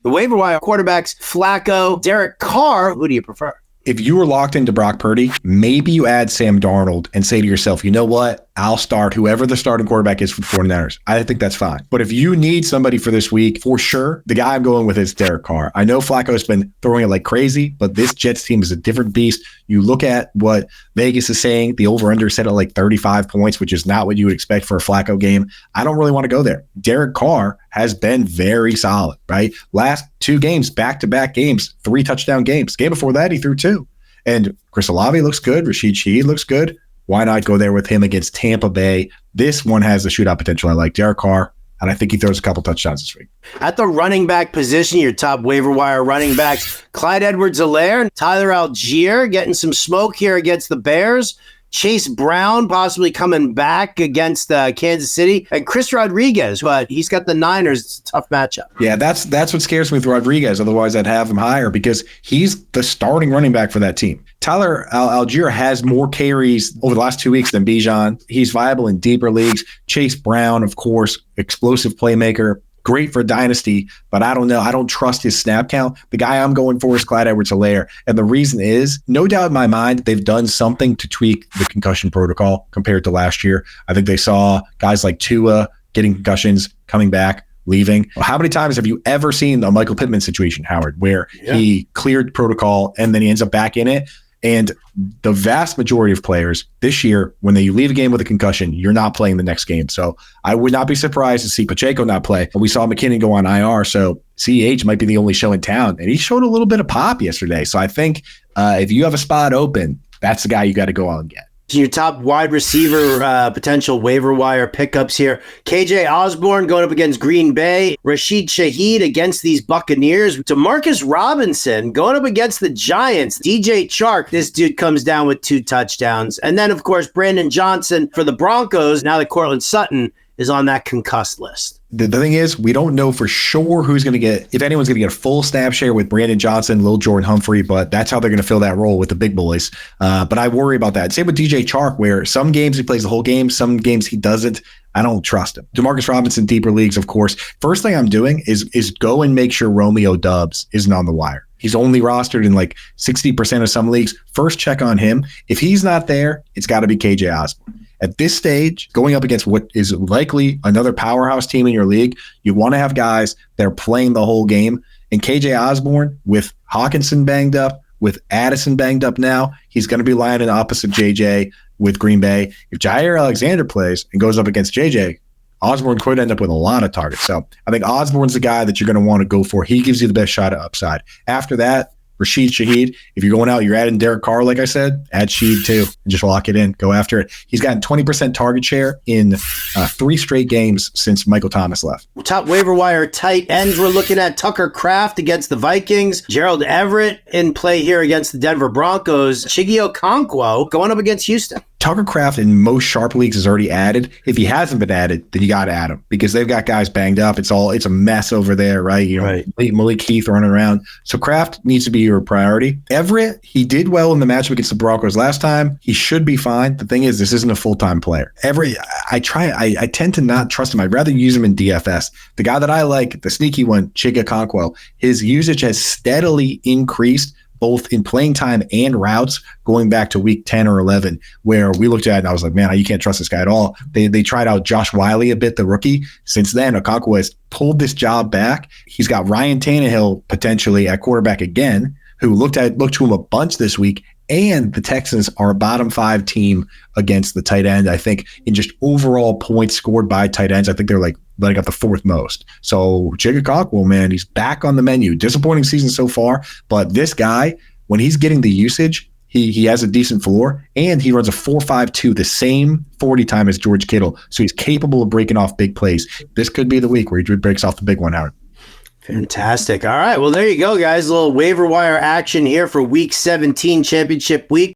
The waiver wire quarterbacks, Flacco, Derek Carr. Who do you prefer? If you were locked into Brock Purdy, maybe you add Sam Darnold and say to yourself, you know what? I'll start whoever the starting quarterback is for the 49ers. I think that's fine. But if you need somebody for this week, for sure, the guy I'm going with is Derek Carr. I know Flacco's been throwing it like crazy, but this Jets team is a different beast. You look at what Vegas is saying, the over-under set at like 35 points, which is not what you would expect for a Flacco game. I don't really want to go there. Derek Carr has been very solid, right? Last 2 games, back-to-back games, 3 touchdown games. Game before that, he threw 2. And Chris Olave looks good. Rashid Shaheed looks good. Why not go there with him against Tampa Bay? This one has the shootout potential. I like Derek Carr, and I think he throws a couple touchdowns this week. At the running back position, your top waiver wire running backs, Clyde Edwards-Helaire, Tyler Algier getting some smoke here against the Bears. Chase Brown possibly coming back against Kansas City, and Chris Rodriguez, but he's got the Niners. It's a tough matchup. Yeah, that's what scares me with Rodriguez. Otherwise, I'd have him higher because he's the starting running back for that team. Tyler Algier has more carries over the last 2 weeks than Bijan. He's viable in deeper leagues. Chase Brown, of course, explosive playmaker. Great for Dynasty, but I don't know. I don't trust his snap count. The guy I'm going for is Clyde Edwards-Helaire. And the reason is, no doubt in my mind, they've done something to tweak the concussion protocol compared to last year. I think they saw guys like Tua getting concussions, coming back, leaving. How many times have you ever seen a Michael Pittman situation, Howard, where he cleared protocol and then he ends up back in it? And the vast majority of players this year, when they leave a game with a concussion, you're not playing the next game. So I would not be surprised to see Pacheco not play. We saw McKinnon go on IR, so CEH might be the only show in town. And he showed a little bit of pop yesterday. So I think if you have a spot open, that's the guy you got to go out and get. Your top wide receiver potential waiver wire pickups here. KJ Osborne going up against Green Bay. Rashid Shaheed against these Buccaneers. Demarcus Robinson going up against the Giants. DJ Chark, this dude comes down with 2 touchdowns. And then, of course, Brandon Johnson for the Broncos. Now that Cortland Sutton is on that concussed list. The thing is, we don't know for sure who's going to get, if anyone's going to get a full snap share with Brandon Johnson, Lil Jordan Humphrey, but that's how they're going to fill that role with the big boys. But I worry about that. Same with DJ Chark, where some games he plays the whole game, some games he doesn't. I don't trust him. Demarcus Robinson, deeper leagues, of course. First thing I'm doing is go and make sure Romeo Doubs isn't on the wire. He's only rostered in like 60% of some leagues. First check on him. If he's not there, it's got to be KJ Osborne. At this stage, going up against what is likely another powerhouse team in your league, you want to have guys that are playing the whole game. And KJ Osborne, with Hawkinson banged up, with Addison banged up now, he's going to be lying in opposite JJ with Green Bay. If Jair Alexander plays and goes up against JJ, Osborne could end up with a lot of targets. So I think Osborne's the guy that you're going to want to go for. He gives you the best shot at upside. After that, Rashid Shaheed. If you're going out, you're adding Derek Carr, like I said, add Shaheed too. And just lock it in. Go after it. He's gotten 20% target share in 3 straight games since Michael Thomas left. Top waiver wire tight ends. We're looking at Tucker Kraft against the Vikings. Gerald Everett in play here against the Denver Broncos. Chiggy Okonkwo going up against Houston. Tucker Kraft in most sharp leagues is already added. If he hasn't been added, then you got to add him because they've got guys banged up. It's a mess over there, right? Malik Heath running around. So Kraft needs to be your priority. Everett, he did well in the matchup against the Broncos last time. He should be fine. The thing is, this isn't a full-time player. Everett, I tend to not trust him. I'd rather use him in DFS. The guy that I like, the sneaky one, Chigga Okonkwo, his usage has steadily increased both in playing time and routes going back to week 10 or 11, where we looked at it and I was like, man, you can't trust this guy at all. They tried out Josh Wiley a bit, the rookie. Since then, Okonkwo has pulled this job back. He's got Ryan Tannehill potentially at quarterback again, who looked to him a bunch this week. And the Texans are a bottom 5 team against the tight end. I think in just overall points scored by tight ends, I think they're like letting up the 4th most. So Chigga Okonkwo, man, he's back on the menu. Disappointing season so far, but this guy, when he's getting the usage, he has a decent floor, and he runs a 4.52, the same 40 time as George Kittle. So he's capable of breaking off big plays. This could be the week where he breaks off the big one, Howard. Fantastic. All right. Well, there you go, guys. A little waiver wire action here for Week 17 championship week.